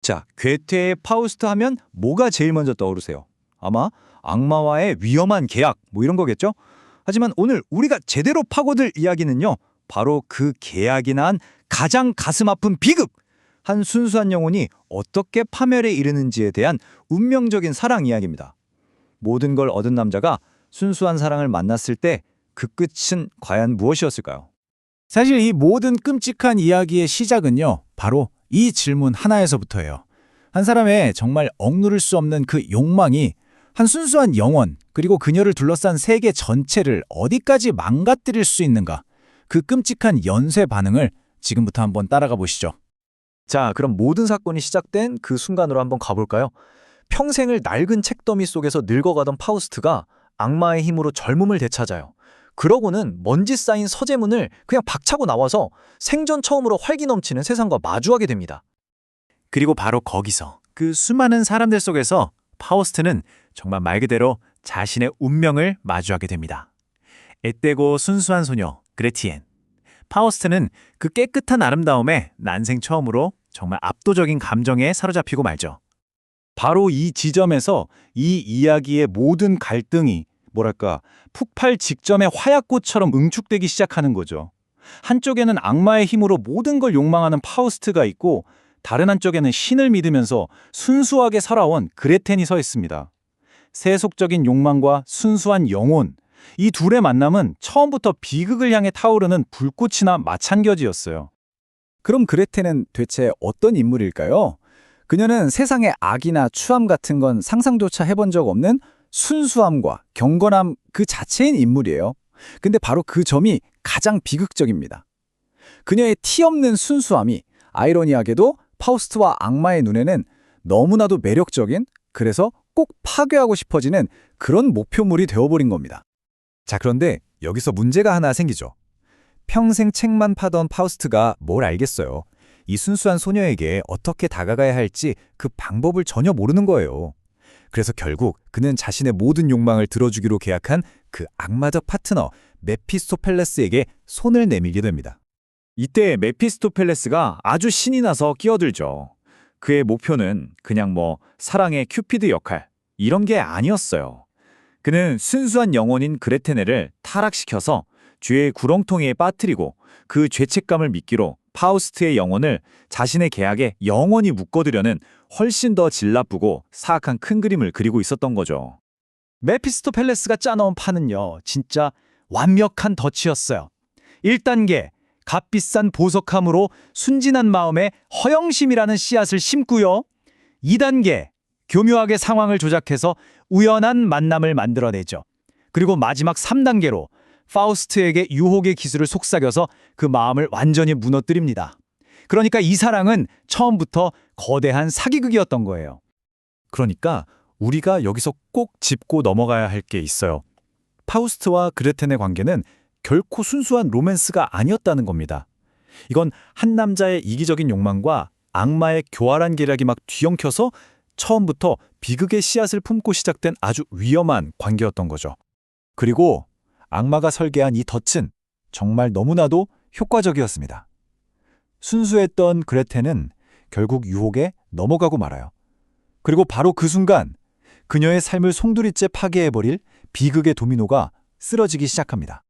자, 괴테의 파우스트 하면 뭐가 제일 먼저 떠오르세요? 아마 악마와의 위험한 계약 뭐 이런 거겠죠? 하지만 오늘 우리가 제대로 파고들 이야기는요. 바로 그 계약이 난 가장 가슴 아픈 비극! 한 순수한 영혼이 어떻게 파멸에 이르는지에 대한 운명적인 사랑 이야기입니다. 모든 걸 얻은 남자가 순수한 사랑을 만났을 때 그 끝은 과연 무엇이었을까요? 사실 이 모든 끔찍한 이야기의 시작은요, 바로 이 질문 하나에서부터예요. 한 사람의 정말 억누를 수 없는 그 욕망이 한 순수한 영혼, 그리고 그녀를 둘러싼 세계 전체를 어디까지 망가뜨릴 수 있는가? 그 끔찍한 연쇄 반응을 지금부터 한번 따라가 보시죠. 자, 그럼 모든 사건이 시작된 그 순간으로 한번 가볼까요? 평생을 낡은 책더미 속에서 늙어가던 파우스트가 악마의 힘으로 젊음을 되찾아요. 그러고는 먼지 쌓인 서재문을 그냥 박차고 나와서 생전 처음으로 활기 넘치는 세상과 마주하게 됩니다. 그리고 바로 거기서 그 수많은 사람들 속에서 파우스트는 정말 말 그대로 자신의 운명을 마주하게 됩니다. 앳되고 순수한 소녀 그레티엔. 파우스트는 그 깨끗한 아름다움에 난생 처음으로 정말 압도적인 감정에 사로잡히고 말죠. 바로 이 지점에서 이 이야기의 모든 갈등이 폭발 직전의 화약꽃처럼 응축되기 시작하는 거죠. 한쪽에는 악마의 힘으로 모든 걸 욕망하는 파우스트가 있고 다른 한쪽에는 신을 믿으면서 순수하게 살아온 그레텐이 서 있습니다. 세속적인 욕망과 순수한 영혼, 이 둘의 만남은 처음부터 비극을 향해 타오르는 불꽃이나 마찬가지였어요. 그럼 그레테는 대체 어떤 인물일까요? 그녀는 세상의 악이나 추함 같은 건 상상조차 해본 적 없는 순수함과 경건함 그 자체인 인물이에요. 근데 바로 그 점이 가장 비극적입니다. 그녀의 티 없는 순수함이 아이러니하게도 파우스트와 악마의 눈에는 너무나도 매력적인, 그래서 꼭 파괴하고 싶어지는 그런 목표물이 되어버린 겁니다. 자, 그런데 여기서 문제가 하나 생기죠. 평생 책만 파던 파우스트가 뭘 알겠어요. 이 순수한 소녀에게 어떻게 다가가야 할지 그 방법을 전혀 모르는 거예요. 그래서 결국 그는 자신의 모든 욕망을 들어주기로 계약한 그 악마적 파트너 메피스토펠레스에게 손을 내밀게 됩니다. 이때 메피스토펠레스가 아주 신이 나서 끼어들죠. 그의 목표는 그냥 사랑의 큐피드 역할, 이런 게 아니었어요. 그는 순수한 영혼인 그레테네를 타락시켜서 죄의 구렁텅이에 빠뜨리고 그 죄책감을 미끼로 파우스트의 영혼을 자신의 계약에 영원히 묶어두려는 훨씬 더 질나쁘고 사악한 큰 그림을 그리고 있었던 거죠. 메피스토펠레스가 짜놓은 판은요, 진짜 완벽한 덫이었어요. 1단계, 값비싼 보석함으로 순진한 마음에 허영심이라는 씨앗을 심고요. 2단계, 교묘하게 상황을 조작해서 우연한 만남을 만들어내죠. 그리고 마지막 3단계로 파우스트에게 유혹의 기술을 속삭여서 그 마음을 완전히 무너뜨립니다. 그러니까 이 사랑은 처음부터 거대한 사기극이었던 거예요. 그러니까 우리가 여기서 꼭 짚고 넘어가야 할 게 있어요. 파우스트와 그레텐의 관계는 결코 순수한 로맨스가 아니었다는 겁니다. 이건 한 남자의 이기적인 욕망과 악마의 교활한 계략이 막 뒤엉켜서 처음부터 비극의 씨앗을 품고 시작된 아주 위험한 관계였던 거죠. 그리고 악마가 설계한 이 덫은 정말 너무나도 효과적이었습니다. 순수했던 그레텐은 결국 유혹에 넘어가고 말아요. 그리고 바로 그 순간 그녀의 삶을 송두리째 파괴해버릴 비극의 도미노가 쓰러지기 시작합니다.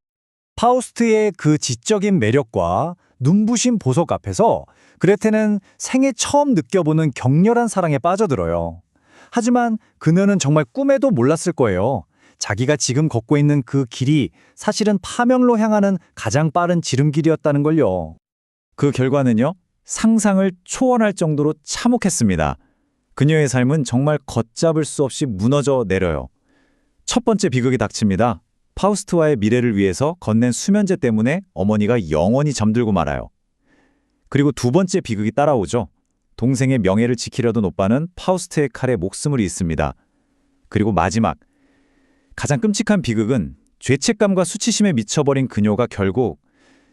파우스트의 그 지적인 매력과 눈부신 보석 앞에서 그레테는 생애 처음 느껴보는 격렬한 사랑에 빠져들어요. 하지만 그녀는 정말 꿈에도 몰랐을 거예요. 자기가 지금 걷고 있는 그 길이 사실은 파멸로 향하는 가장 빠른 지름길이었다는 걸요. 그 결과는요, 상상을 초월할 정도로 참혹했습니다. 그녀의 삶은 정말 걷잡을 수 없이 무너져 내려요. 첫 번째 비극이 닥칩니다. 파우스트와의 미래를 위해서 건넨 수면제 때문에 어머니가 영원히 잠들고 말아요. 그리고 두 번째 비극이 따라오죠. 동생의 명예를 지키려던 오빠는 파우스트의 칼에 목숨을 잃습니다. 그리고 마지막, 가장 끔찍한 비극은 죄책감과 수치심에 미쳐버린 그녀가 결국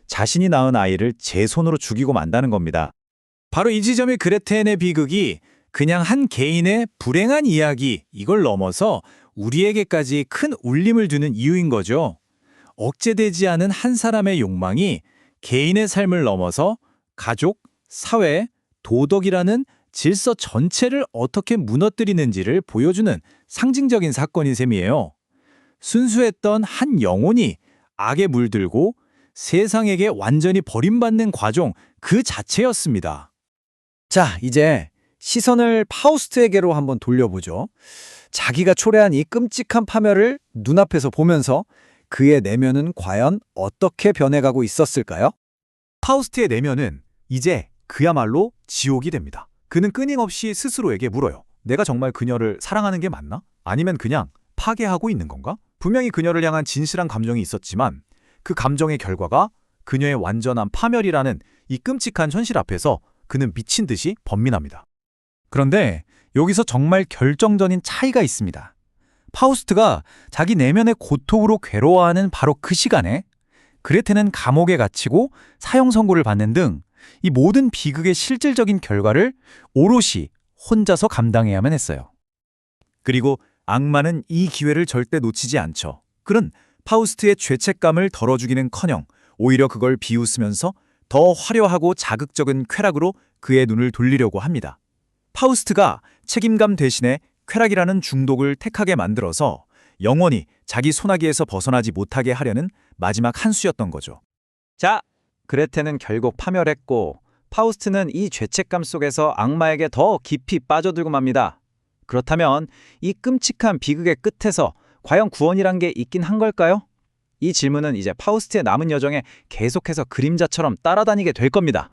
자신이 낳은 아이를 제 손으로 죽이고 만다는 겁니다. 바로 이 지점의 그레텐의 비극이 그냥 한 개인의 불행한 이야기, 이걸 넘어서 우리에게까지 큰 울림을 주는 이유인 거죠. 억제되지 않은 한 사람의 욕망이 개인의 삶을 넘어서 가족, 사회, 도덕이라는 질서 전체를 어떻게 무너뜨리는지를 보여주는 상징적인 사건인 셈이에요. 순수했던 한 영혼이 악에 물들고 세상에게 완전히 버림받는 과정 그 자체였습니다. 자, 이제 시선을 파우스트에게로 한번 돌려보죠. 자기가 초래한 이 끔찍한 파멸을 눈앞에서 보면서 그의 내면은 과연 어떻게 변해가고 있었을까요? 파우스트의 내면은 이제 그야말로 지옥이 됩니다. 그는 끊임없이 스스로에게 물어요. 내가 정말 그녀를 사랑하는 게 맞나? 아니면 그냥 파괴하고 있는 건가? 분명히 그녀를 향한 진실한 감정이 있었지만 그 감정의 결과가 그녀의 완전한 파멸이라는 이 끔찍한 현실 앞에서 그는 미친 듯이 번민합니다. 그런데 여기서 정말 결정적인 차이가 있습니다. 파우스트가 자기 내면의 고통으로 괴로워하는 바로 그 시간에 그레테는 감옥에 갇히고 사형 선고를 받는 등 이 모든 비극의 실질적인 결과를 오롯이 혼자서 감당해야만 했어요. 그리고 악마는 이 기회를 절대 놓치지 않죠. 그는 파우스트의 죄책감을 덜어주기는커녕 오히려 그걸 비웃으면서 더 화려하고 자극적인 쾌락으로 그의 눈을 돌리려고 합니다. 파우스트가 책임감 대신에 쾌락이라는 중독을 택하게 만들어서 영원히 자기 소나기에서 벗어나지 못하게 하려는 마지막 한 수였던 거죠. 자, 그레테는 결국 파멸했고 파우스트는 이 죄책감 속에서 악마에게 더 깊이 빠져들고 맙니다. 그렇다면 이 끔찍한 비극의 끝에서 과연 구원이란 게 있긴 한 걸까요? 이 질문은 이제 파우스트의 남은 여정에 계속해서 그림자처럼 따라다니게 될 겁니다.